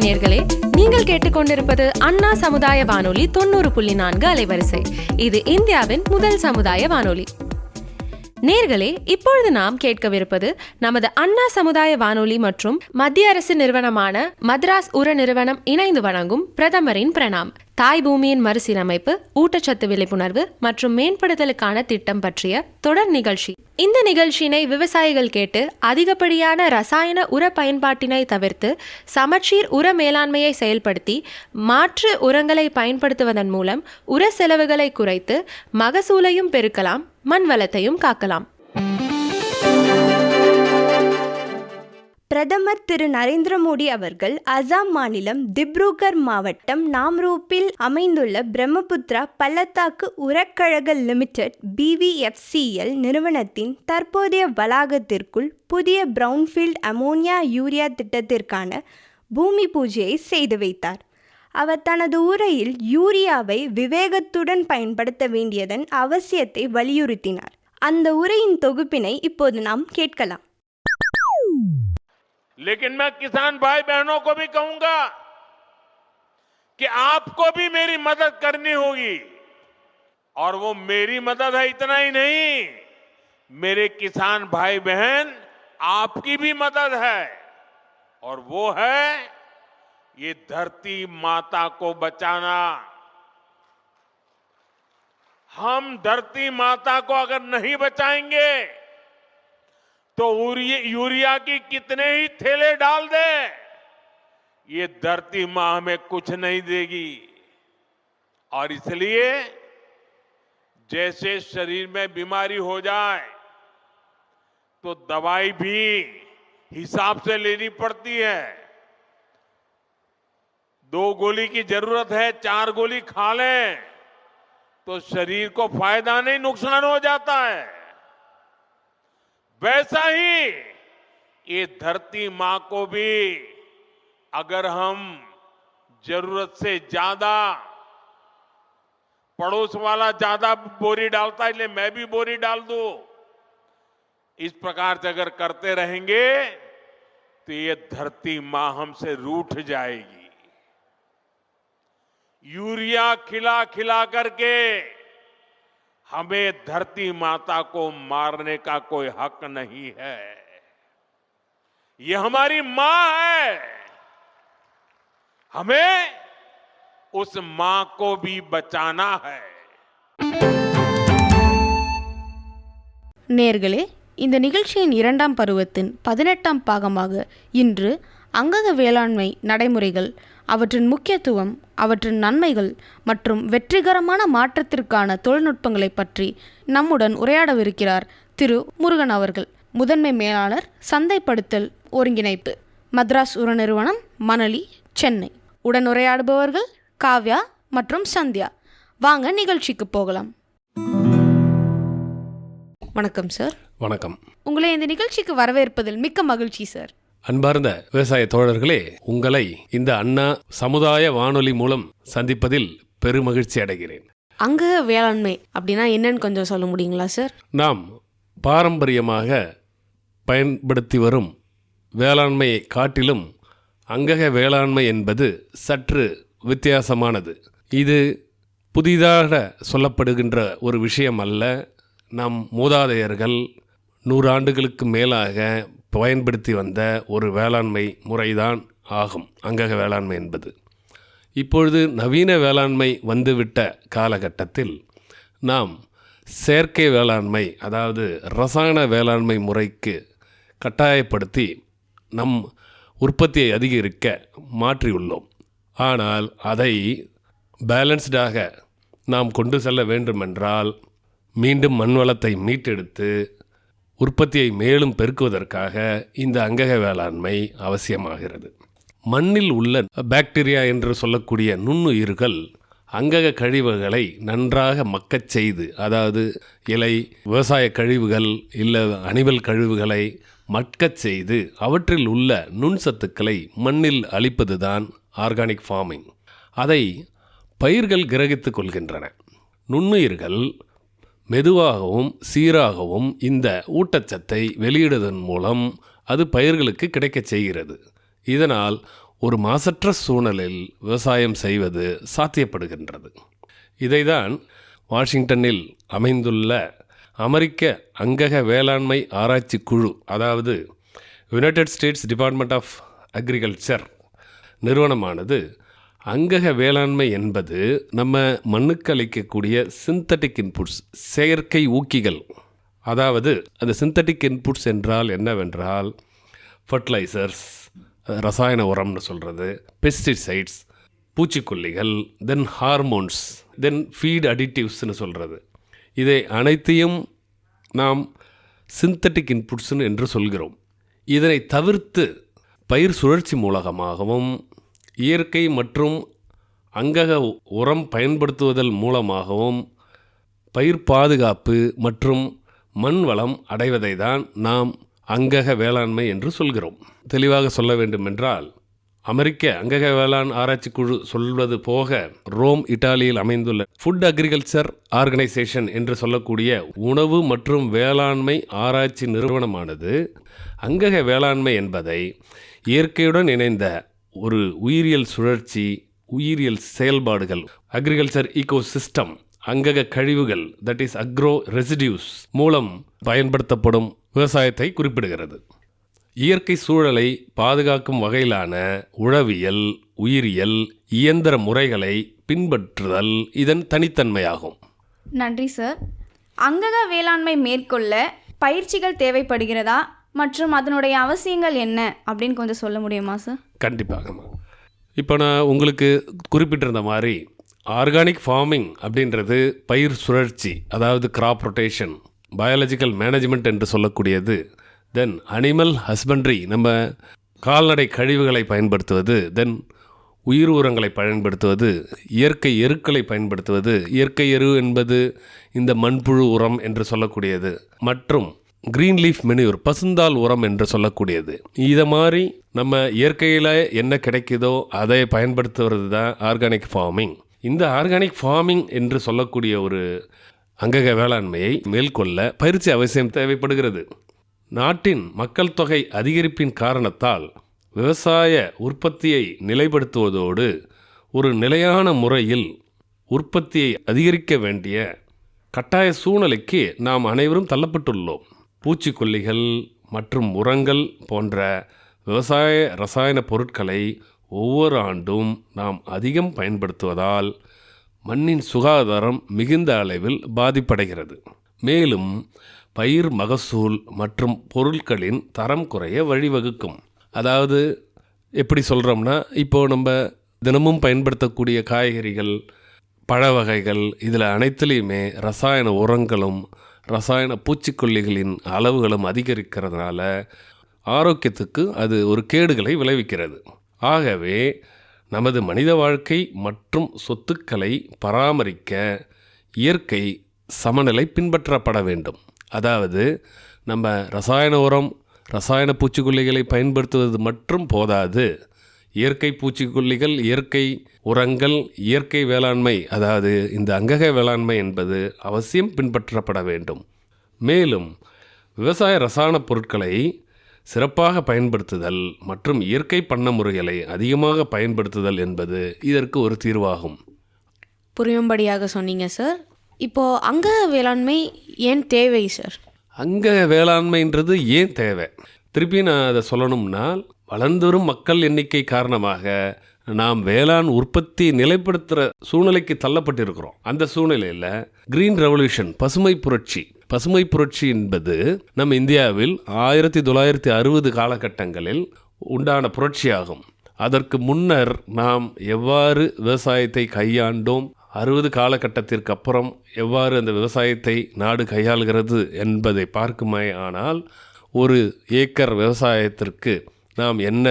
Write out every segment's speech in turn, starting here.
வணக்கம் நேர்களே, நீங்கள் கேட்டுக்கொண்டிருப்பது அண்ணா சமுதாய வானொலி 90.4 அலைவரிசை. இது இந்தியாவின் முதல் சமுதாய வானொலி. நேர்களே, இப்பொழுது நாம் கேட்கவிருப்பது நமது அண்ணா சமுதாய வானொலி மற்றும் மத்திய அரசு நிறுவனமான மദ്രാஸ் உர நிறுவனம் இணைந்து வழங்கும் பிரதமரின் பிரணாம், தாய் பூமியின் மறுசீரமைப்பு, ஊட்டச்சத்து விழிப்புணர்வு மற்றும் மேம்படுத்தலுக்கான திட்டம் பற்றிய தொடர் நிகழ்ச்சி. இந்த நிகழ்ச்சியினை விவசாயிகள் கேட்டு அதிகப்படியான ரசாயன உர பயன்பாட்டினை தவிர்த்து சமச்சீர் உர மேலாண்மையை செயல்படுத்தி மாற்று உரங்களை பயன்படுத்துவதன் மூலம் உர செலவுகளை குறைத்து மகசூலையும் பெருக்கலாம், மண் வளத்தையும் காக்கலாம். பிரதமர் திரு நரேந்திர மோடி அவர்கள் அசாம் மாநிலம் திப்ருகர் மாவட்டம் நாம்ரூப்பில் அமைந்துள்ள பிரம்மபுத்திரா பள்ளத்தாக்கு உரக்கழக லிமிடெட் BVFCL நிறுவனத்தின் தற்போதைய வளாகத்திற்குள் புதிய பிரவுன்ஃபீல்ட் அமோனியா யூரியா திட்டத்திற்கான பூமி பூஜையை செய்து வைத்தார். அவர் தனது உரையில் யூரியாவை விவேகத்துடன் பயன்படுத்த வேண்டியதன் அவசியத்தை வலியுறுத்தினார். அந்த உரையின் தொகுப்பினை இப்போது நாம் கேட்கலாம். लेकिन मैं किसान भाई बहनों को भी कहूंगा कि आपको भी मेरी मदद करनी होगी, और वो मेरी मदद है इतना ही नहीं, मेरे किसान भाई बहन आपकी भी मदद है, और वो है ये धरती माता को बचाना. हम धरती माता को अगर नहीं बचाएंगे तो यूरिया की कितने ही थैले डाल दे, ये धरती मां हमें कुछ नहीं देगी. और इसलिए जैसे शरीर में बीमारी हो जाए तो दवाई भी हिसाब से लेनी पड़ती है. 2 गोली की जरूरत है, 4 गोली खा लें तो शरीर को फायदा नहीं, नुकसान हो जाता है. वैसा ही ये धरती मां को भी अगर हम जरूरत से ज्यादा, पड़ोस वाला ज्यादा बोरी डालता है इसलिए मैं भी बोरी डाल दूं, इस प्रकार से अगर करते रहेंगे तो ये धरती मां हमसे रूठ जाएगी. यूरिया खिला खिला करके हमें धरती माता को मारने का कोई हक नहीं है. ये हमारी मां है, हमें उस मां को भी बचाना है. நேர்களே, இந்த நிகழ்ச்சியின் 2ஆம் பருவத்தின் 18ஆம் பாகமாக இன்று அங்கக வேளாண்மை நடைமுறைகள், அவற்றின் முக்கியத்துவம், அவற்றின் நன்மைகள் மற்றும் வெற்றிகரமான மாற்றத்திற்கான தொழில்நுட்பங்களை பற்றி நம்முடன் உரையாடவிருக்கிறார் திரு முருகன் அவர்கள், முதன்மை மேலாளர் சந்தைப்படுத்தல் ஒருங்கிணைப்பு, மദ്രാஸ் உர நிறுவனம், மணலி, சென்னை. உடன் உரையாடுபவர்கள் காவ்யா மற்றும் சந்தியா. வாங்க நிகழ்ச்சிக்கு போகலாம். வணக்கம் சார். வணக்கம். உங்களை இந்த நிகழ்ச்சிக்கு வரவேற்பதில் மிக்க மகிழ்ச்சி சார். அன்பார்ந்த விவசாய தோழர்களே, உங்களை இந்த அண்ணா சமுதாய வானொலி மூலம் சந்திப்பதில் பெருமகிழ்ச்சி அடைகிறேன். அங்கக வேளாண்மை அப்படின்னா என்னன்னு கொஞ்சம் சொல்ல முடியுங்களா சார்? நாம் பாரம்பரியமாக பயன்படுத்தி வரும் வேளாண்மையை காட்டிலும் அங்கக வேளாண்மை என்பது சற்று வித்தியாசமானது. இது புதிதாக சொல்லப்படுகின்ற ஒரு விஷயம் அல்ல. நம் மூதாதையர்கள் 100 ஆண்டுகளுக்கு மேலாக பயன்படுத்தி வந்த ஒரு வேளாண்மை முறைதான் ஆகும் அங்கக வேளாண்மை என்பது. இப்பொழுது நவீன வேளாண்மை வந்துவிட்ட காலகட்டத்தில் நாம் செயற்கை வேளாண்மை, அதாவது ரசாயன வேளாண்மை முறைக்கு கட்டாயப்படுத்தி நம் உற்பத்தியை அதிகரிக்க மாற்றியுள்ளோம். ஆனால் அதை பேலன்ஸ்டாக நாம் கொண்டு செல்ல வேண்டுமென்றால் மீண்டும் மண்வளத்தை மீட்டெடுத்து உற்பத்தியை மேலும் பெருக்குவதற்காக இந்த அங்கக வேளாண்மை அவசியமாகிறது. மண்ணில் உள்ள பாக்டீரியா என்று சொல்லக்கூடிய நுண்ணுயிர்கள் அங்கக கழிவுகளை நன்றாக மக்கச் செய்து, அதாவது இலை, விவசாய கழிவுகள் இல்லை அனிமல் கழிவுகளை மக்கச் செய்து அவற்றில் உள்ள நுண்சத்துக்களை மண்ணில் அளிப்பதுதான் ஆர்கானிக் ஃபார்மிங். அதை பயிர்கள் கிரகித்து கொள்கின்றன. நுண்ணுயிர்கள் மெதுவாகவும் சீராகவும் இந்த ஊட்டச்சத்தை வெளியிடுவதன் மூலம் அது பயிர்களுக்கு கிடைக்கச் செய்கிறது. இதனால் ஒரு மாசற்ற சூழலில் விவசாயம் செய்வது சாத்தியப்படுகின்றது. இதைதான் வாஷிங்டனில் அமைந்துள்ள அமெரிக்க அங்கக வேளாண்மை ஆராய்ச்சி குழு, அதாவது United States department of agriculture நிறுவனமானது அங்கக வேளாண்மை என்பது நம்ம மண்ணுக்கு அளிக்கக்கூடிய சிந்தட்டிக் இன்புட்ஸ், செயற்கை ஊக்கிகள். அதாவது அந்த சிந்தட்டிக் இன்புட்ஸ் என்றால் என்னவென்றால் ஃபர்டிலைசர்ஸ், ரசாயன உரம்னு சொல்கிறது, பெஸ்டிசைட்ஸ், பூச்சிக்கொல்லிகள், தென் ஹார்மோன்ஸ், தென் ஃபீட் அடிட்டிவ்ஸ்னு சொல்கிறது. இதை அனைத்தையும் நாம் சிந்தட்டிக் இன்புட்ஸ்னு என்று சொல்கிறோம். இதனை தவிர்த்து பயிர் சுழற்சி மூலமாகவும் இயற்கை மற்றும் அங்கக உரம் பயன்படுத்துவதன் மூலமாகவும் பயிர் பாதுகாப்பு மற்றும் மண் வளம் அடைவதை தான் நாம் அங்கக வேளாண்மை என்று சொல்கிறோம். தெளிவாக சொல்ல வேண்டுமென்றால், அமெரிக்க அங்கக வேளாண் ஆராய்ச்சி குழு சொல்வது போக ரோம், இத்தாலியில் அமைந்துள்ள ஃபுட் அக்ரிகல்ச்சர் ஆர்கனைசேஷன் என்று சொல்லக்கூடிய உணவு மற்றும் வேளாண்மை ஆராய்ச்சி நிறுவனமானது அங்கக வேளாண்மை என்பதை இயற்கையுடன் இணைந்த ஒரு உயிரியல் சுழற்சி, உயிரியல் செயல்பாடுகள், அக்ரிகல்ச்சர் ஈகோசிஸ்டம், அங்கக கழிவுகள், தட் இஸ் அக்ரோ ரெசிடியூஸ் மூலம் பயன்படுத்தப்படும் விவசாயத்தை குறிப்பிடுகிறது. இயற்கை சூழலை பாதுகாக்கும் வகையிலான உழவியல், உயிரியல், இயந்திர முறைகளை பின்பற்றுதல் இதன் தனித்தன்மையாகும். நன்றி சார். அங்கக வேளாண்மை மேற்கொள்ள பயிற்சிகள் தேவைப்படுகிறதா மற்றும் அதனுடைய அவசியங்கள் என்ன அப்படின்னு கொஞ்சம் சொல்ல முடியுமா சார்? கண்டிப்பாகமா. இப்போ நான் உங்களுக்கு குறிப்பிட்டிருந்த மாதிரி ஆர்கானிக் ஃபார்மிங் அப்படின்றது பயிர் சுழற்சி, அதாவது கிராப் ரொட்டேஷன், பயாலஜிக்கல் மேனேஜ்மெண்ட் என்று சொல்லக்கூடியது, தென் அனிமல் ஹஸ்பண்ட்ரி, நம்ம கால்நடை கழிவுகளை பயன்படுத்துவது, தென் உயிர் உரங்களை பயன்படுத்துவது, இயற்கை எருக்களை பயன்படுத்துவது, இயற்கை எரு என்பது இந்த மண்புழு உரம் என்று சொல்லக்கூடியது, மற்றும் கிரீன் லீஃப் மெனியூர், பசுந்தாள் உரம் என்று சொல்லக்கூடியது. இதை மாதிரி நம்ம இயற்கையில் என்ன கிடைக்குதோ அதை பயன்படுத்துவது தான் ஆர்கானிக் ஃபார்மிங். இந்த ஆர்கானிக் ஃபார்மிங் என்று சொல்லக்கூடிய ஒரு அங்கக வேளாண்மையை மேற்கொள்ள பயிற்சி அவசியம் தேவைப்படுகிறது. நாட்டின் மக்கள் தொகை அதிகரிப்பின் காரணத்தால் விவசாய உற்பத்தியை நிலைப்படுத்துவதோடு ஒரு நிலையான முறையில் உற்பத்தியை அதிகரிக்க வேண்டிய கட்டாய சூழ்நிலைக்கு நாம் அனைவரும் தள்ளப்பட்டுள்ளோம். பூச்சிக்கொல்லிகள் மற்றும் உரங்கள் போன்ற விவசாய ரசாயன பொருட்களை ஒவ்வொரு ஆண்டும் நாம் அதிகம் பயன்படுத்துவதால் மண்ணின் சுகாதாரம் மிகுந்த அளவில் பாதிப்படைகிறது. மேலும் பயிர் மகசூல் மற்றும் பொருட்களின் தரம் குறைய வழிவகுக்கும். அதாவது எப்படி சொல்கிறோம்னா, இப்போது நம்ம தினமும் பயன்படுத்தக்கூடிய காய்கறிகள், பழ வகைகள், இதில் அனைத்துலேயுமே ரசாயன உரங்களும் ரசாயன பூச்சிக்கொல்லிகளின் அளவுகளும் அதிகரிக்கிறதுனால ஆரோக்கியத்துக்கு அது ஒரு கேடுகளை விளைவிக்கிறது. ஆகவே நமது மனித வாழ்க்கை மற்றும் சொத்துக்களை பராமரிக்க இயற்கை சமநிலை பின்பற்றப்பட வேண்டும். அதாவது நம்ம ரசாயன உரம், ரசாயன பூச்சிக்கொல்லிகளை பயன்படுத்துவது மட்டும் போதாது. இயற்கை பூச்சிக்கொல்லிகள், இயற்கை உரங்கள், இயற்கை வேளாண்மை, அதாவது இந்த அங்கக வேளாண்மை என்பது அவசியம் பின்பற்றப்பட வேண்டும். மேலும் விவசாய ரசாயன பொருட்களை சிறப்பாக பயன்படுத்துதல் மற்றும் இயற்கை பண்ண முறைகளை அதிகமாக பயன்படுத்துதல் என்பது இதற்கு ஒரு தீர்வாகும். புரியும்படியாக சொன்னீங்க சார். இப்போது அங்கக வேளாண்மை ஏன் தேவை சார்? அங்கக வேளாண்மைன்றது ஏன் தேவை? திருப்பி நான் அதை சொல்லணும்னா, வளர்ந்து வரும் மக்கள் எண்ணிக்கை காரணமாக நாம் வேளாண் உற்பத்தி நிலைப்படுத்துகிற சூழ்நிலைக்கு தள்ளப்பட்டிருக்கிறோம். அந்த சூழ்நிலையில் கிரீன் ரெவல்யூஷன், பசுமை புரட்சி, பசுமை புரட்சி என்பது நம் இந்தியாவில் 1960 காலகட்டங்களில் உண்டான புரட்சியாகும். அதற்கு முன்னர் நாம் எவ்வாறு விவசாயத்தை கையாண்டோம், 60 காலகட்டத்திற்கு அப்புறம் எவ்வாறு அந்த விவசாயத்தை நாடு கையாளுகிறது என்பதை பார்க்குமே. ஆனால் ஒரு ஏக்கர் விவசாயத்திற்கு நாம் என்ன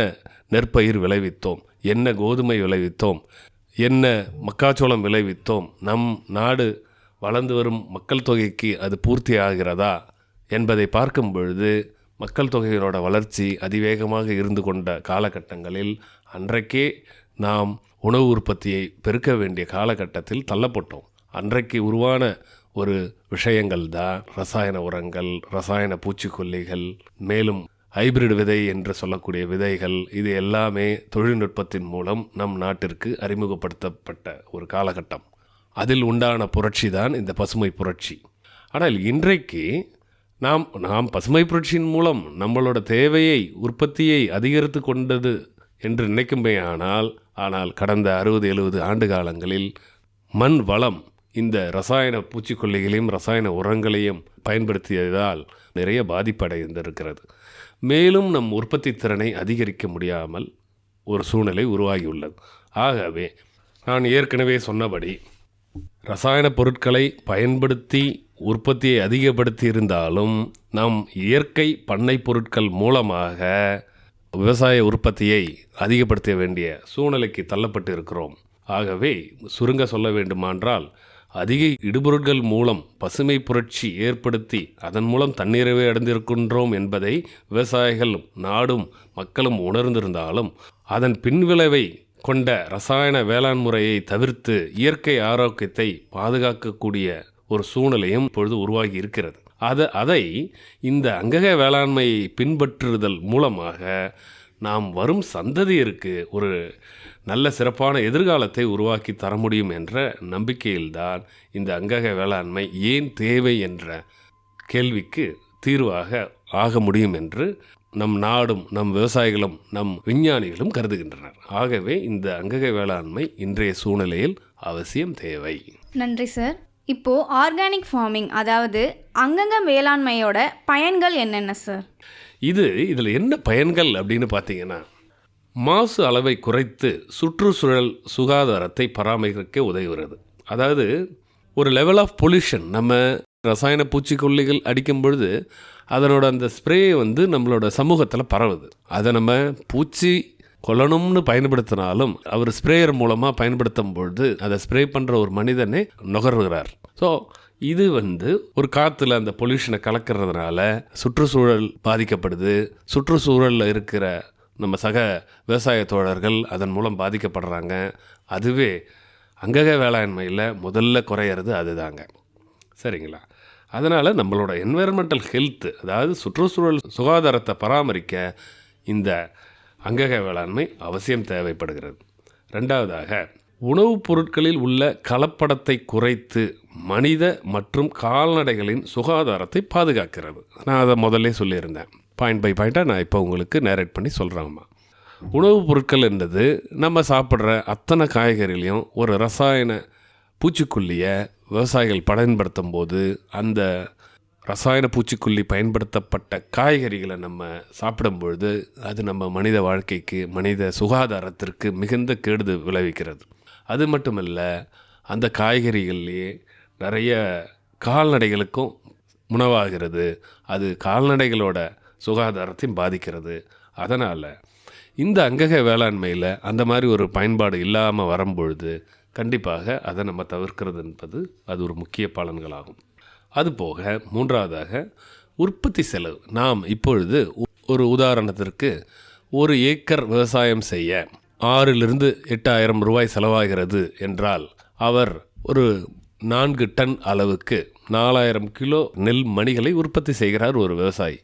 நெற்பயிர் விளைவித்தோம், என்ன கோதுமை விளைவித்தோம், என்ன மக்காச்சோளம் விளைவித்தோம், நம் நாடு வளர்ந்து வரும் மக்கள் தொகைக்கு அது பூர்த்தி ஆகிறதா என்பதை பார்க்கும் பொழுது மக்கள் தொகையினோட வளர்ச்சி அதிவேகமாக இருந்து கொண்ட காலகட்டங்களில் அன்றைக்கே நாம் உணவு உற்பத்தியை பெருக்க வேண்டிய காலகட்டத்தில் தள்ளப்பட்டோம். அன்றைக்கு உருவான ஒரு விஷயங்கள் தான் ரசாயன உரங்கள், ரசாயன பூச்சிக்கொல்லிகள், மேலும் ஹைபிரிட் விதை என்று சொல்லக்கூடிய விதைகள், இது எல்லாமே தொழில்நுட்பத்தின் மூலம் நம் நாட்டிற்கு அறிமுகப்படுத்தப்பட்ட ஒரு காலகட்டம். அதில் உண்டான புரட்சி தான் இந்த பசுமை புரட்சி. ஆனால் இன்றைக்கு நாம் பசுமை புரட்சியின் மூலம் நம்மளோட தேவையை, உற்பத்தியை அதிகரித்து கொண்டது என்று நினைக்குமே. ஆனால் கடந்த 60-70 ஆண்டு காலங்களில் மண் வளம் இந்த ரசாயன பூச்சிக்கொல்லிகளையும் ரசாயன உரங்களையும் பயன்படுத்தியதால் நிறைய பாதிப்படைந்திருக்கிறது. மேலும் நம் உற்பத்தி திறனை அதிகரிக்க முடியாமல் ஒரு சூழ்நிலை உருவாகியுள்ளது. ஆகவே நான் ஏற்கனவே சொன்னபடி ரசாயன பொருட்களை பயன்படுத்தி உற்பத்தியை அதிகப்படுத்தி இருந்தாலும் நாம் இயற்கை பண்ணை பொருட்கள் மூலமாக விவசாய உற்பத்தியை அதிகப்படுத்த வேண்டிய சூழ்நிலைக்கு தள்ளப்பட்டு இருக்கிறோம். ஆகவே சுருங்க சொல்ல வேண்டுமானால், அதிக இடுபொருட்கள் மூலம் பசுமை புரட்சி ஏற்படுத்தி அதன் மூலம் தன்னிறைவை அடைந்திருக்கின்றோம் என்பதை விவசாயிகளும் நாடும் மக்களும் உணர்ந்திருந்தாலும், அதன் பின்விளைவை கொண்ட ரசாயன வேளாண் முறையை தவிர்த்து இயற்கை ஆரோக்கியத்தை பாதுகாக்கக்கூடிய ஒரு சூழ்நிலையும் இப்பொழுது உருவாகி இருக்கிறது. அதை இந்த அங்கக வேளாண்மையை பின்பற்றுதல் மூலமாக நாம் வரும் சந்ததியருக்கு ஒரு நல்ல சிறப்பான எதிர்காலத்தை உருவாக்கி தர முடியும் என்ற நம்பிக்கையில்தான் இந்த அங்கக வேளாண்மை ஏன் தேவை என்ற கேள்விக்கு தீர்வாக ஆக முடியும் என்று நம் நாடும் நம் விவசாயிகளும் நம் விஞ்ஞானிகளும் கருதுகின்றனர். ஆகவே இந்த அங்கக வேளாண்மை இன்றைய சூழ்நிலையில் அவசியம் தேவை. நன்றி சார். இப்போது ஆர்கானிக் ஃபார்மிங், அதாவது அங்கங்க வேளாண்மையோட பயன்கள் என்னென்ன சார்? இதில் என்ன பயன்கள் அப்படின்னு பார்த்தீங்கன்னா, மாசு அளவை குறைத்து சுற்றுச்சூழல் சுகாதாரத்தை பராமரிக்க உதவுகிறது. அதாவது ஒரு லெவல் ஆஃப் பொல்யூஷன், நம்ம ரசாயன பூச்சிக்கொல்லிகள் அடிக்கும் பொழுது அதனோட அந்த ஸ்ப்ரே நம்மளோட சமூகத்தில் பரவுது. அதை நம்ம பூச்சி கொல்லணும்னு பயன்படுத்தினாலும் அவர் ஸ்ப்ரேயர் மூலமாக பயன்படுத்தும் பொழுது அதை ஸ்ப்ரே பண்ணுற ஒரு மனிதனே நுகர்கிறார். ஸோ இது ஒரு காற்றுல அந்த பொல்யூஷனை கலக்கிறதுனால சுற்றுச்சூழல் பாதிக்கப்படுது. சுற்றுச்சூழலில் இருக்கிற நம்ம சக விவசாய தோழர்கள் அதன் மூலம் பாதிக்கப்படுறாங்க. அதுவே அங்கக வேளாண்மையில் முதல்ல குறையிறது அதுதாங்க. சரிங்களா? அதனால் நம்மளோட என்வைரன்மெண்டல் ஹெல்த்து, அதாவது சுற்றுச்சூழல் சுகாதாரத்தை பராமரிக்க இந்த அங்கக வேளாண்மை அவசியம் தேவைப்படுகிறது. ரெண்டாவதாக, உணவுப் பொருட்களில் உள்ள கலப்படத்தை குறைத்து மனித மற்றும் கால்நடைகளின் சுகாதாரத்தை பாதுகாக்கிறது. நான் அதை முதல்ல சொல்லியிருந்தேன். பாயிண்ட் பை பாயிண்ட்டாக நான் இப்போ உங்களுக்கு நேரேட் பண்ணி சொல்கிறேம்மா. உணவுப் பொருட்கள் என்றது நம்ம சாப்பிட்ற அத்தனை காய்கறிலையும் ஒரு ரசாயன பூச்சிக்கொல்லியை விவசாயிகள் பயன்படுத்தும் போது அந்த ரசாயன பூச்சிக்கொல்லி பயன்படுத்தப்பட்ட காய்கறிகளை நம்ம சாப்பிடும் பொழுது அது நம்ம மனித வாழ்க்கைக்கு, மனித சுகாதாரத்திற்கு மிகுந்த கேடு விளைவிக்கிறது. அது மட்டுமல்ல, அந்த காய்கறிகள்லேயே நிறைய கால்நடைகளுக்கும் உணவாகிறது. அது கால்நடைகளோட சுகாதாரத்தையும் பாதிக்கிறது. அதனால் இந்த அங்கக வேளாண்மையில் அந்த மாதிரி ஒரு பயன்பாடு இல்லாமல் வரும்பொழுது கண்டிப்பாக அதை நம்ம தவிர்க்கிறது என்பது அது ஒரு முக்கிய பலன்களாகும். அதுபோக மூன்றாவதாக, உற்பத்தி செலவு. நாம் இப்பொழுது ஒரு உதாரணத்திற்கு ஒரு ஏக்கர் விவசாயம் செய்ய 6,000-8,000 ரூபாய் செலவாகிறது என்றால், அவர் ஒரு 4 டன் அளவுக்கு 4,000 கிலோ நெல் மணிகளை உற்பத்தி செய்கிறார் ஒரு விவசாயி.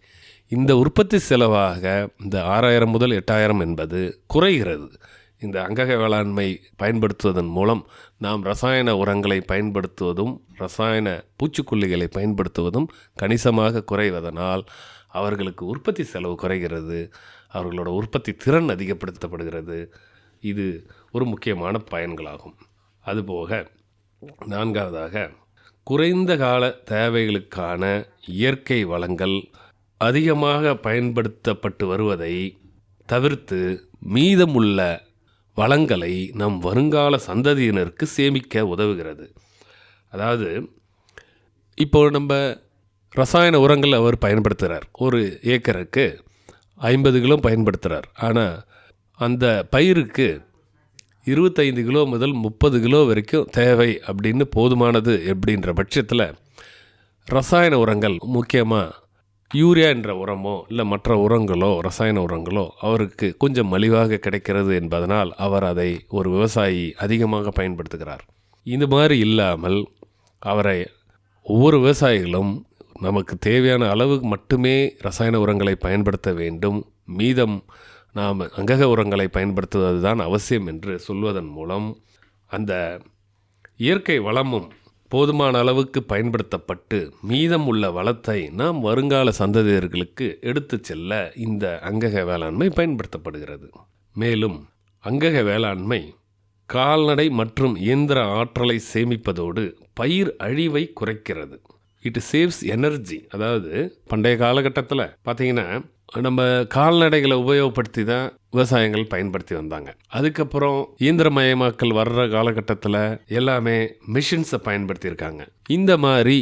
இந்த உற்பத்தி செலவாக இந்த 6,000 முதல் 8,000 என்பது குறைகிறது. இந்த அங்கக வேளாண்மை பயன்படுத்துவதன் மூலம் நாம் ரசாயன உரங்களை பயன்படுத்துவதும் ரசாயன பூச்சிக்கொல்லிகளை பயன்படுத்துவதும் கணிசமாக குறைவதனால் அவர்களுக்கு உற்பத்தி செலவு குறைகிறது, அவர்களோட உற்பத்தி திறன் அதிகப்படுத்தப்படுகிறது. இது ஒரு முக்கியமான பயன்களாகும். அதுபோக நான்காவதாக, குறைந்த கால தேவைகளுக்கான இயற்கை வளங்கள் அதிகமாக பயன்படுத்தப்பட்டு வருவதை தவிர்த்து மீதமுள்ள வளங்களை நம் வருங்கால சந்ததியினருக்கு சேமிக்க உதவுகிறது. அதாவது இப்போ நம்ம ரசாயன உரங்கள் அவர் பயன்படுத்துகிறார், ஒரு ஏக்கருக்கு 50 கிலோ பயன்படுத்துகிறார். ஆனால் அந்த பயிருக்கு 25 கிலோ முதல் 30 கிலோ வரைக்கும் தேவை அப்படின்னு போதுமானது எப்படின்ற பட்சத்தில் ரசாயன உரங்கள், முக்கியமாக யூரியா என்ற உரமோ இல்லை மற்ற உரங்களோ ரசாயன உரங்களோ அவருக்கு கொஞ்சம் மலிவாக கிடைக்கிறது என்பதனால் அவர் அதை ஒரு விவசாயி அதிகமாக பயன்படுத்துகிறார். இது மாதிரி இல்லாமல் அவரை ஒவ்வொரு விவசாயிகளும் நமக்கு தேவையான அளவுக்கு மட்டுமே ரசாயன உரங்களை பயன்படுத்த வேண்டும், மீதம் நாம் அங்கக உரங்களை பயன்படுத்துவது தான் அவசியம் என்று சொல்வதன் மூலம் அந்த இயற்கை வளமும் போதுமான அளவுக்கு பயன்படுத்தப்பட்டு மீதம் உள்ள வளத்தை நாம் வருங்கால சந்ததியர்களுக்கு எடுத்து செல்ல இந்த அங்கக வேளாண்மை பயன்படுத்தப்படுகிறது. மேலும் அங்கக வேளாண்மை கால்நடை மற்றும் இயந்திர ஆற்றலை சேமிப்பதோடு பயிர் அழிவை குறைக்கிறது. It saves energy. அதாவது பண்டைய காலகட்டத்தில் பார்த்தீங்கன்னா நம்ம கால்நடைகளை உபயோகப்படுத்தி தான் விவசாயங்கள் பயன்படுத்தி வந்தாங்க. அதுக்கப்புறம் இயந்திரமயமாக்கல் வர்ற காலகட்டத்தில் எல்லாமே மிஷின்ஸை பயன்படுத்தியிருக்காங்க. இந்த மாதிரி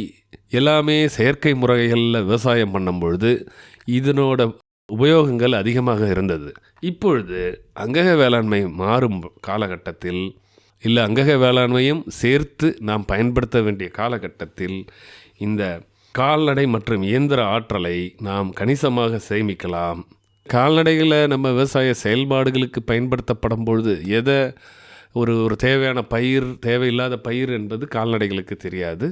எல்லாமே செயற்கை முறைகளில் விவசாயம் பண்ணும் பொழுது இதனோட உபயோகங்கள் அதிகமாக இருந்தது. இப்பொழுது அங்கக வேளாண்மை மாறும் காலகட்டத்தில் இல்லை அங்கக வேளாண்மையும் சேர்த்து நாம் பயன்படுத்த வேண்டிய காலகட்டத்தில் இந்த கால்நடை மற்றும் இயந்திர ஆற்றலை நாம் கணிசமாக சேமிக்கலாம். கால்நடைகளை நம்ம விவசாய செயல்பாடுகளுக்கு பயன்படுத்தப்படும் பொழுது எதை ஒரு தேவையான பயிர் தேவையில்லாத பயிர் என்பது கால்நடைகளுக்கு தெரியாது.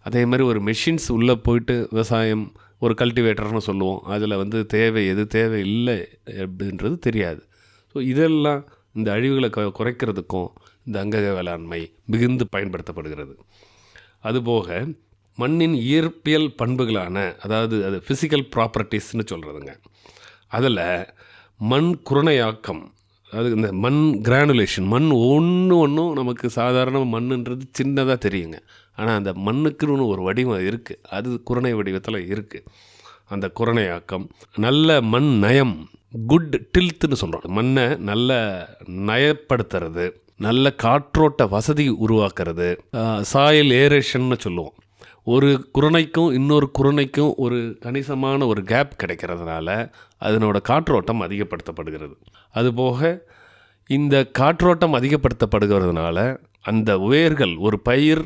அதே மாதிரி ஒரு மெஷின்ஸ் உள்ளே போயிட்டு விவசாயம் ஒரு கல்டிவேட்டர்னு சொல்லுவோம், அதில் தேவை எது தேவை இல்லை அப்படின்றது தெரியாது. ஸோ இதெல்லாம் இந்த அழிவுகளை குறைக்கிறதுக்கும் இந்த அங்கக வேளாண்மை மிகுந்து பயன்படுத்தப்படுகிறது. அதுபோக மண்ணின் இயற்பியல் பண்புகளான அதாவது அது ஃபிசிக்கல் ப்ராப்பர்ட்டிஸ்னு சொல்கிறதுங்க, அதில் மண் குருணையாக்கம், அது இந்த மண் கிரானுலேஷன், மண் ஒன்றும் நமக்கு சாதாரண மண்ணுன்றது சின்னதாக தெரியுங்க. ஆனால் அந்த மண்ணுக்குன்னு ஒரு வடிவம் இருக்குது, அது குருணை வடிவத்தில் இருக்குது. அந்த குருணையாக்கம், நல்ல மண் நயம், குட் டில்த்துன்னு சொல்கிறோம், மண்ணை நல்ல நயப்படுத்துறது, நல்ல காற்றோட்ட வசதி உருவாக்குறது, சாயில் ஏரேஷன்னு சொல்லுவோம். ஒரு குருணைக்கும் இன்னொரு குருணைக்கும் ஒரு கணிசமான ஒரு கேப் கிடைக்கிறதுனால அதனோட காற்றோட்டம் அதிகப்படுத்தப்படுகிறது. அதுபோக இந்த காற்றோட்டம் அதிகப்படுத்தப்படுகிறதுனால அந்த வேர்கள் ஒரு பயிர்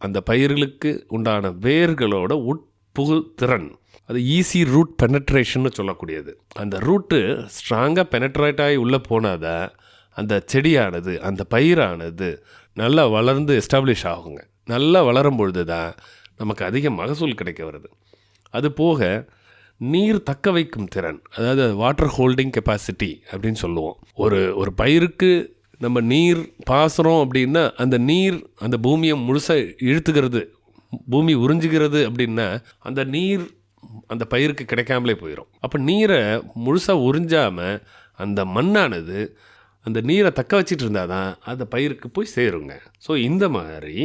அந்த பயிர்களுக்கு உண்டான வேர்களோட உட்புகு திறன், அது ஈஸி ரூட் பெனட்ரேஷன்னு சொல்லக்கூடியது. அந்த ரூட்டு ஸ்ட்ராங்காக பெனட்ரேட் ஆகி உள்ளே போனாதான் அந்த செடியானது அந்த பயிரானது நல்லா வளர்ந்து எஸ்டாப்ளிஷ் ஆகுங்க. நல்லா வளரும் பொழுது தான் நமக்கு அதிக மகசூல் கிடைக்க வருது. அது போக நீர் தக்க வைக்கும் திறன், அதாவது வாட்டர் ஹோல்டிங் கெப்பாசிட்டி அப்படின்னு சொல்லுவோம். ஒரு பயிருக்கு நம்ம நீர் பாசுகிறோம் அப்படின்னா அந்த நீர் அந்த பூமியை முழுசாக இழுத்துக்கிறது, பூமி உறிஞ்சுகிறது அப்படின்னா அந்த நீர் அந்த பயிருக்கு கிடைக்காமலே போயிடும். அப்போ நீரை முழுசாக உறிஞ்சாமல் அந்த மண்ணானது அந்த நீரை தக்க வச்சிட்டு இருந்தால் தான் அந்த பயிருக்கு போய் சேருங்க. ஸோ இந்த மாதிரி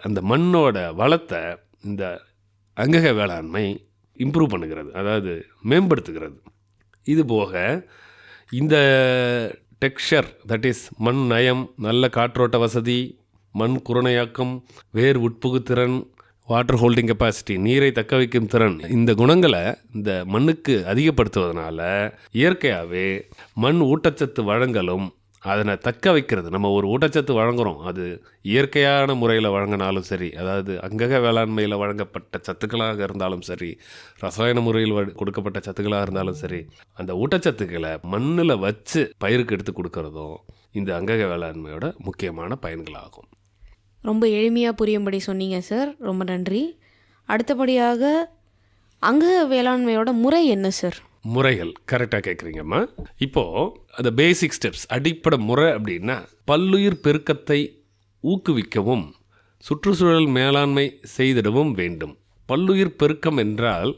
அந்த மண்ணோட வளத்தை இந்த அங்கக வேளாண்மை இம்ப்ரூவ் பண்ணுகிறது, அதாவது மேம்படுத்துகிறது. இது போக இந்த டெக்ஸ்சர், தட் இஸ் மண் நயம், நல்ல காற்றோட்ட வசதி, மண் குருணையாக்கம், வேர் உட்புகுத்திறன், வாட்டர் ஹோல்டிங் கெப்பாசிட்டி, நீரை தக்க வைக்கும் திறன், இந்த குணங்களை இந்த மண்ணுக்கு அதிகப்படுத்துவதனால இயற்கையாகவே மண் ஊட்டச்சத்து வழங்கலும் அதனை தக்க வைக்கிறது. நம்ம ஒரு ஊட்டச்சத்து வழங்குகிறோம், அது இயற்கையான முறையில் வழங்கினாலும் சரி, அதாவது அங்கக வேளாண்மையில் வழங்கப்பட்ட சத்துக்களாக இருந்தாலும் சரி, ரசாயன முறையில் கொடுக்கப்பட்ட சத்துக்களாக இருந்தாலும் சரி, அந்த ஊட்டச்சத்துக்களை மண்ணில் வச்சு பயிருக்கு எடுத்து கொடுக்கறதும் இந்த அங்கக வேளாண்மையோட முக்கியமான பயன்களாகும். ரொம்ப எளிமையாக புரியும்படி சொன்னீங்க சார், ரொம்ப நன்றி. அடுத்தபடியாக அங்கக வேளாண்மையோட முறை என்ன சார்? முறைகள் கரெக்டாக கேட்குறீங்கம்மா. இப்போது அந்த பேசிக் ஸ்டெப்ஸ், அடிப்படை முறை அப்படின்னா பல்லுயிர் பெருக்கத்தை ஊக்குவிக்கவும் சுற்றுச்சூழல் மேலாண்மை செய்திடவும் வேண்டும். பல்லுயிர் பெருக்கம் என்றால்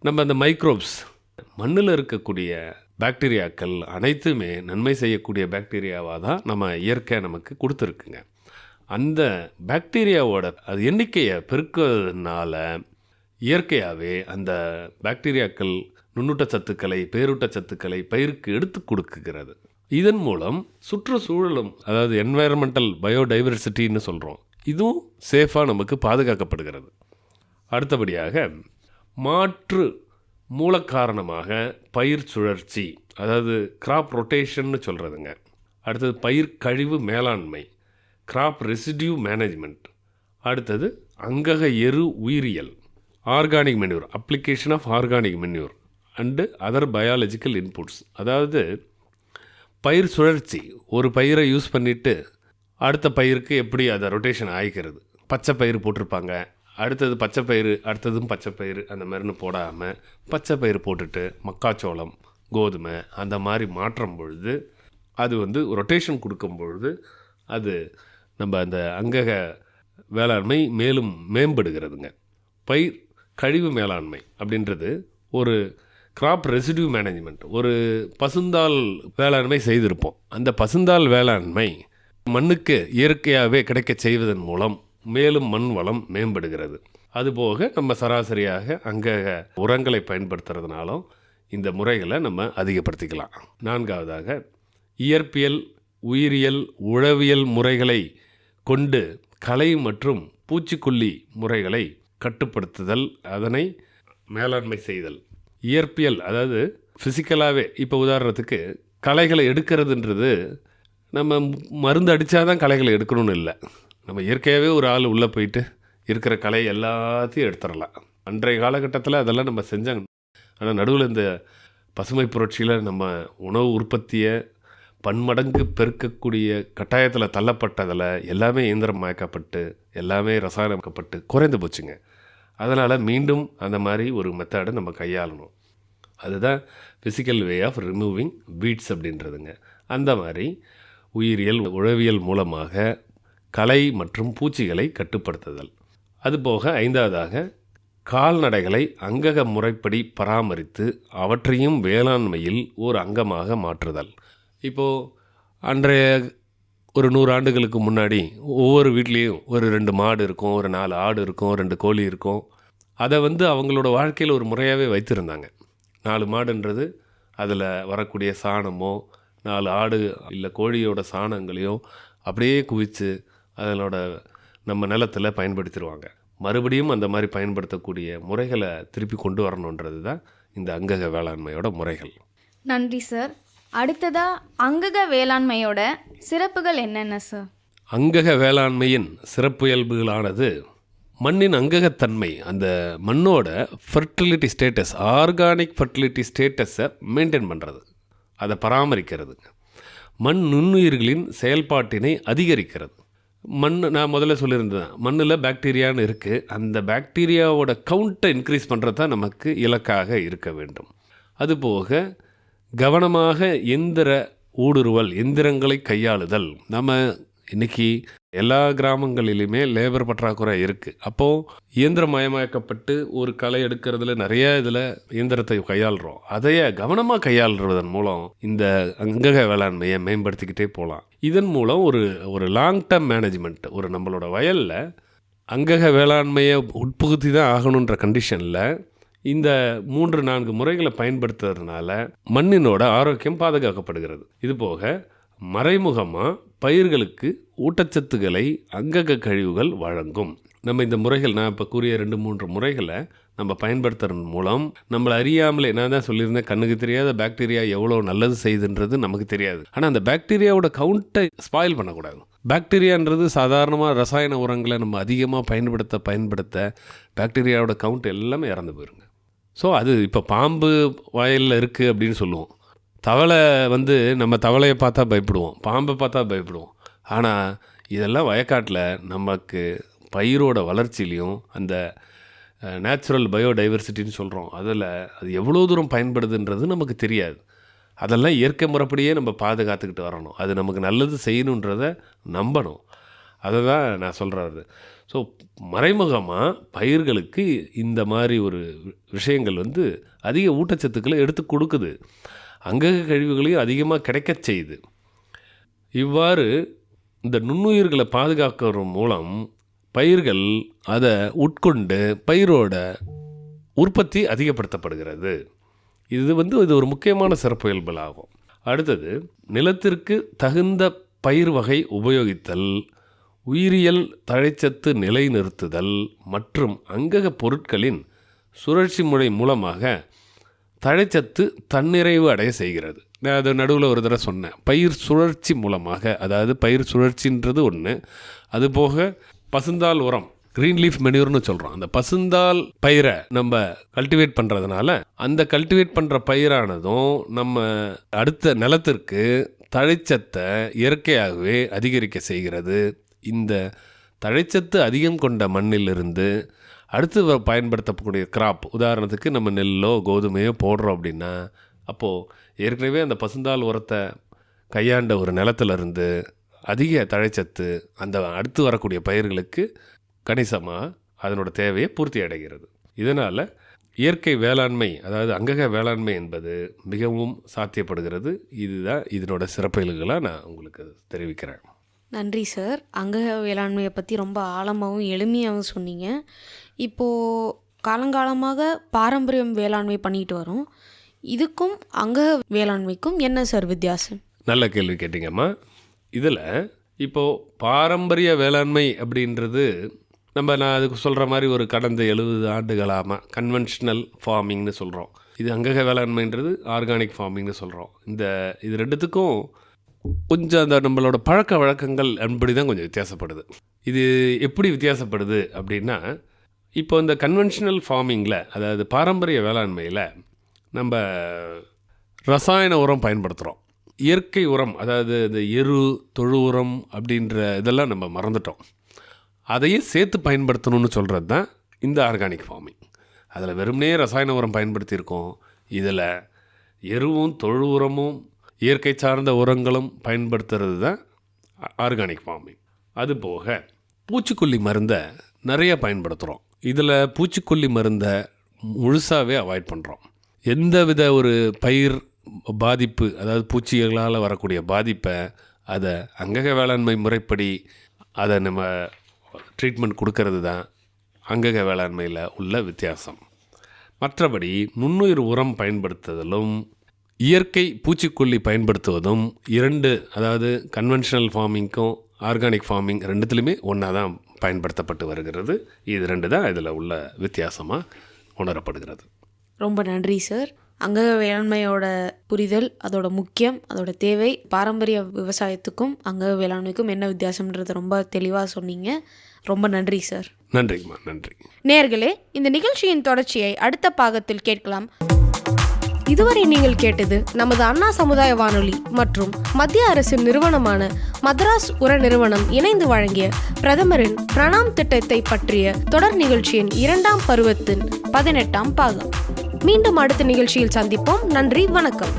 நம்ம அந்த மைக்ரோப்ஸ், மண்ணில் இருக்கக்கூடிய பாக்டீரியாக்கள் அனைத்துமே நன்மை செய்யக்கூடிய பாக்டீரியாவாக தான் நம்ம இயற்கை நமக்கு கொடுத்துருக்குங்க. அந்த பாக்டீரியாவோட அது எண்ணிக்கையை பெருக்குவதனால இயற்கையாகவே அந்த பாக்டீரியாக்கள் நுண்ணூட்டச்சத்துக்களை, பேரூட்டச்சத்துக்களை பயிருக்கு எடுத்து கொடுக்குகிறது. இதன் மூலம் சுற்றுச்சூழலும், அதாவது என்வாயர்மெண்டல் பயோடைவர்சிட்டின்னு சொல்கிறோம், இதுவும் சேஃபாக நமக்கு பாதுகாக்கப்படுகிறது. அடுத்தபடியாக மாற்று மூலக்காரணமாக பயிர் சுழற்சி, அதாவது கிராப் ரொட்டேஷன்னு சொல்கிறதுங்க. அடுத்தது பயிர் கழிவு மேலாண்மை, கிராப் ரெசிடியூ மேனேஜ்மெண்ட். அடுத்தது அங்கக எரு உயிரியல், organic manure, application of organic manure and other biological inputs. அதாவது பயிர் சுழற்சி, ஒரு பயிரை யூஸ் பண்ணிவிட்டு அடுத்த பயிருக்கு எப்படி அதை ரொட்டேஷன் ஆகிக்கிறது. பச்சை பயிர் போட்டிருப்பாங்க, அடுத்தது பச்சைப்பயிறு, அடுத்ததும் பச்சைப்பயிறு அந்த மாதிரின்னு போடாமல் பச்சைப்பயிறு போட்டுட்டு மக்காச்சோளம், கோதுமை அந்த மாதிரி மாற்றும் பொழுது அது வந்து ரொட்டேஷன் கொடுக்கும் பொழுது அது நம்ம அந்த அங்கக வேளாண்மை மேலும் மேம்படுகிறதுங்க. பயிர் கழிவு மேலாண்மை அப்படின்றது ஒரு கிராப் ரெசிடியூ மேனேஜ்மெண்ட், ஒரு பசுந்தாள் வேளாண்மை செய்திருப்போம். அந்த பசுந்தாள் வேளாண்மை மண்ணுக்கு இயற்கையாகவே கிடைக்க செய்வதன் மூலம் மேலும் மண் வளம் மேம்படுகிறது. அதுபோக நம்ம சராசரியாக அங்கக உரங்களை பயன்படுத்துறதுனாலும் இந்த முறைகளை நம்ம அதிகப்படுத்திக்கலாம். 4வதாக இயற்பியல், உயிரியல், உழவியல் முறைகளை கொண்டு களை மற்றும் பூச்சிக்கொல்லி முறைகளை கட்டுப்படுத்துதல், அதனை மேலாண்மை செய்தல். இயற்பியல் அதாவது ஃபிசிக்கலாகவே, இப்போ உதாரணத்துக்கு களைகளை எடுக்கிறதுன்றது நம்ம மருந்து அடித்தாதான் களைகளை எடுக்கணும்னு இல்லை. நம்ம இயற்கையாகவே ஒரு ஆள் உள்ளே போயிட்டு இருக்கிற களை எல்லாத்தையும் எடுத்துடலாம். அன்றைய காலகட்டத்தில் அதெல்லாம் நம்ம செஞ்சாங்க. ஆனால் நடுவில் இந்த பசுமை புரட்சியில் நம்ம உணவு உற்பத்தியை பன்மடங்கு பெருக்கக்கூடிய கட்டாயத்தில் தள்ளப்பட்டதில் எல்லாமே இயந்திரமயக்கப்பட்டு எல்லாமே ரசாயனமாக்கப்பட்டு குறைந்து போச்சுங்க. அதனால் மீண்டும் அந்த மாதிரி ஒரு மெத்தடை நம்ம கையாளணும். அதுதான் physical way of removing weeds அப்படின்றதுங்க. அந்த மாதிரி உயிரியல், உழவியல் மூலமாக களை மற்றும் பூச்சிகளை கட்டுப்படுத்துதல். அதுபோக 5வதாக கால்நடைகளை அங்கக முறைப்படி பராமரித்து அவற்றையும் வேளாண்மையில் ஒரு அங்கமாக மாற்றுதல். இப்போது அன்றைய ஒரு 100 ஆண்டுகளுக்கு முன்னாடி ஒவ்வொரு வீட்லேயும் ஒரு 2 மாடு இருக்கும், ஒரு 4 ஆடு இருக்கும், 2 கோழி இருக்கும். அதை வந்து அவங்களோட வாழ்க்கையில் ஒரு முறையாகவே வைத்திருந்தாங்க. 4 மாடுன்றது அதில் வரக்கூடிய சாணமோ 4 ஆடு இல்லை கோழியோட சாணங்களையும் அப்படியே குவித்து அதனோட நம்ம நிலத்தில் பயன்படுத்திடுவாங்க. மறுபடியும் அந்த மாதிரி பயன்படுத்தக்கூடிய முறைகளை திருப்பி கொண்டு வரணுன்றது தான் இந்த அங்கக வேளாண்மையோட முறைகள். நன்றி சார். அடுத்ததாக அங்கக வேளாண்மையோட சிறப்புகள் என்னென்ன சார்? அங்கக வேளாண்மையின் சிறப்பியல்புகளானது மண்ணின் அங்ககத்தன்மை, அந்த மண்ணோட ஃபர்டிலிட்டி ஸ்டேட்டஸ், ஆர்கானிக் ஃபர்டிலிட்டி ஸ்டேட்டஸை மெயின்டைன் பண்ணுறது, அதை பராமரிக்கிறதுங்க. மண் நுண்ணுயிர்களின் செயல்பாட்டினை அதிகரிக்கிறது. நான் முதல்ல சொல்லியிருந்தேன், மண்ணில் பாக்டீரியான்னு இருக்குது. அந்த பாக்டீரியாவோட கவுண்ட்டை இன்க்ரீஸ் பண்ணுறது தான் நமக்கு இலக்காக இருக்க வேண்டும். அதுபோக கவனமாக எந்திர ஊடுருவல், எந்திரங்களை கையாளுதல். நம்ம இன்றைக்கி எல்லா கிராமங்களிலுமே லேபர் பற்றாக்குறை இருக்குது. அப்போது இயந்திரமயமாக்கப்பட்டு ஒரு களை எடுக்கிறதுல நிறைய இதில் இயந்திரத்தை கையாளுறோம். அதையே கவனமாக கையாளுறதன் மூலம் இந்த அங்கக வேளாண்மையை மேம்படுத்திக்கிட்டே போகலாம். இதன் மூலம் ஒரு லாங் டேர்ம் மேனேஜ்மெண்ட், ஒரு நம்மளோட வயலில் அங்கக வேளாண்மையை உட்புகுத்தி தான் ஆகணுன்ற கண்டிஷனில் இந்த 3-4 முறைகளை பயன்படுத்துறதுனால மண்ணினோட ஆரோக்கியம் பாதுகாக்கப்படுகிறது. இதுபோக மறைமுகமாக பயிர்களுக்கு ஊட்டச்சத்துக்களை அங்கக கழிவுகள் வழங்கும். நம்ம இந்த முறைகள், நான் இப்போ கூறிய 2-3 முறைகளை நம்ம பயன்படுத்துறது மூலம் நம்மளை அறியாமலே, நான் தான் சொல்லியிருந்தேன், கண்ணுக்கு தெரியாத பாக்டீரியா எவ்வளோ நல்லது செய்யுதுன்றது நமக்கு தெரியாது. ஆனால் அந்த பாக்டீரியாவோட கவுண்ட்டை ஸ்பாயில் பண்ணக்கூடாது. பாக்டீரியான்றது சாதாரணமாக ரசாயன உரங்களை நம்ம அதிகமாக பயன்படுத்த பாக்டீரியாவோட கவுண்ட் எல்லாமே இறந்து போயிருங்க. ஸோ அது இப்போ பாம்பு வயலில் இருக்குது அப்படின்னு சொல்லுவோம். தவளை வந்து நம்ம தவளையை பார்த்தா பயப்படுவோம், பாம்பை பார்த்தா பயப்படுவோம். ஆனால் இதெல்லாம் வயக்காட்டில் நமக்கு பயிரோட வளர்ச்சியிலையும் அந்த நேச்சுரல் பயோடைவர்சிட்டின்னு சொல்கிறோம், அதில் அது எவ்வளோ தூரம் பயன்படுதுன்றது நமக்கு தெரியாது. அதெல்லாம் இயற்கை முறைப்படியே நம்ம பாதுகாத்துக்கிட்டு வரணும். அது நமக்கு நல்லது செய்யணுன்றதை நம்பணும். அதை தான் நான் சொல்கிறது. ஸோ மறைமுகமாக பயிர்களுக்கு இந்த மாதிரி ஒரு விஷயங்கள் வந்து அதிக ஊட்டச்சத்துக்களை எடுத்து கொடுக்குது, அங்கக கழிவுகளையும் அதிகமாக கிடைக்க செய்யுது. இவ்வாறு இந்த நுண்ணுயிர்களை பாதுகாக்கிற மூலம் பயிர்கள் அதை உட்கொண்டு பயிரோட உற்பத்தி அதிகப்படுத்தப்படுகிறது. இது ஒரு முக்கியமான சிறப்பியல்புகளாகும். அடுத்தது, நிலத்திற்கு தகுந்த பயிர் வகை உபயோகித்தல், உயிரியல் தழைச்சத்து நிலைநிறுத்துதல் மற்றும் அங்கக பொருட்களின் சுழற்சி முறை மூலமாக தழைச்சத்து தன்னிறைவு அடைய செய்கிறது. நான் அது நடுவில் ஒரு தடவை சொன்னேன், பயிர் சுழற்சி மூலமாக. அதாவது பயிர் சுழற்சின்றது ஒன்று, அதுபோக பசுந்தாள் உரம், க்ரீன் லீஃப் மெனியூர்னு சொல்கிறோம். அந்த பசுந்தாள் பயிரை நம்ம கல்டிவேட் பண்ணுறதுனால அந்த கல்டிவேட் பண்ணுற பயிரானதும் நம்ம அடுத்த நிலத்திற்கு தழைச்சத்தை இயற்கையாகவே அதிகரிக்க செய்கிறது. இந்த தழைச்சத்து அதிகம் கொண்ட மண்ணிலிருந்து அடுத்து பயன்படுத்தக்கூடிய கிராப், உதாரணத்துக்கு நம்ம நெல்லோ கோதுமையோ போடுறோம் அப்படின்னா, அப்போது ஏற்கனவே அந்த பசுந்தாள் உரத்தை கையாண்ட ஒரு நிலத்திலிருந்து அதிக தழைச்சத்து அந்த அடுத்து வரக்கூடிய பயிர்களுக்கு கணிசமாக அதனோட தேவையை பூர்த்தி அடைகிறது. இதனால் இயற்கை வேளாண்மை, அதாவது அங்கக வேளாண்மை என்பது மிகவும் சாத்தியப்படுகிறது. இதுதான் இதனோட சிறப்புகளாக நான் உங்களுக்கு தெரிவிக்கிறேன். நன்றி சார். அங்கக வேளாண்மையை பற்றி ரொம்ப ஆழமாகவும் எளிமையாகவும் சொன்னீங்க. இப்போது காலங்காலமாக பாரம்பரியம் வேளாண்மை பண்ணிட்டு வரோம். இதுக்கும் அங்கக வேளாண்மைக்கும் என்ன சார் வித்தியாசம்? நல்ல கேள்வி கேட்டிங்கம்மா. இதில் இப்போது பாரம்பரிய வேளாண்மை அப்படின்றது நான் அதுக்கு சொல்கிற மாதிரி ஒரு கடந்த 70 ஆண்டுகளாக கன்வென்ஷனல் ஃபார்மிங்னு சொல்கிறோம். இது அங்கக வேளாண்மைன்றது ஆர்கானிக் ஃபார்மிங்னு சொல்கிறோம். இது ரெண்டுத்துக்கும் கொஞ்சம் அந்த நம்மளோட பழக்க வழக்கங்கள் அப்படி தான் கொஞ்சம் வித்தியாசப்படுது. இது எப்படி வித்தியாசப்படுது அப்படின்னா, இப்போ இந்த கன்வென்ஷனல் ஃபார்மிங்கில், அதாவது பாரம்பரிய வேளாண்மையில் நம்ம ரசாயன உரம் பயன்படுத்துகிறோம். இயற்கை உரம், அதாவது இந்த எரு, தொழு உரம் அப்படின்ற இதெல்லாம் நம்ம மறந்துட்டோம். அதையே சேர்த்து பயன்படுத்தணும்னு சொல்கிறது தான் இந்த ஆர்கானிக் ஃபார்மிங். அதில் வெறுமனே ரசாயன உரம் பயன்படுத்தியிருக்கோம். இதில் எருவும் தொழு உரமும் இயற்கை சார்ந்த உரங்களும் பயன்படுத்துறது தான் ஆர்கானிக் ஃபார்மிங். அதுபோக பூச்சிக்கொல்லி மருந்தை நிறைய பயன்படுத்துகிறோம். இதில் பூச்சிக்கொல்லி மருந்தை முழுசாகவே அவாய்ட் பண்ணுறோம். எந்தவித ஒரு பயிர் பாதிப்பு, அதாவது பூச்சிகளால் வரக்கூடிய பாதிப்பை அதை அங்கக வேளாண்மை முறைப்படி அதை நம்ம ட்ரீட்மெண்ட் கொடுக்கறது தான் அங்கக வேளாண்மையில் உள்ள வித்தியாசம். மற்றபடி நுண்ணுயிர் உரம் பயன்படுத்துதலும் இயற்கை பூச்சிக்கொல்லி பயன்படுத்துவதும் அதாவது கன்வென்ஷனல் ஃபார்மிங்க்கும் ஆர்கானிக் ஃபார்மிங் ரெண்டுத்துலையுமே ஒன்றா தான் பயன்படுத்தப்பட்டு வருகிறது. இது ரெண்டு தான் இதில் உள்ள வித்தியாசமாக உணரப்படுகிறது. ரொம்ப நன்றி சார். அங்கக வேளாண்மையோட புரிதல், அதோட முக்கியம், அதோட தேவை, பாரம்பரிய விவசாயத்துக்கும் அங்கக வேளாண்மைக்கும் என்ன வித்தியாசம்ன்றதை ரொம்ப தெளிவாக சொன்னீங்க. ரொம்ப நன்றி சார். நன்றிங்கம்மா. நன்றி நேயர்களே, இந்த நிகழ்ச்சியின் தொடர்ச்சியை அடுத்த பாகத்தில் கேட்கலாம். இதுவரை நீங்கள் கேட்டது நமது அண்ணா சமுதாய வானொலி மற்றும் மத்திய அரசின் நிறுவனமான மதராஸ் உர நிறுவனம் இணைந்து வழங்கிய பிரதமரின் பிரணாம் திட்டத்தை பற்றிய தொடர் நிகழ்ச்சியின் 2ஆம் பருவத்தின் 18ஆம் பாகம். மீண்டும் அடுத்த நிகழ்ச்சியில் சந்திப்போம். நன்றி, வணக்கம்.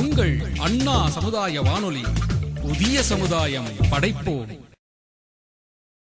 உங்கள் அண்ணா சமுதாய வானொலி. புதிய சமுதாயம் படைப்போம்.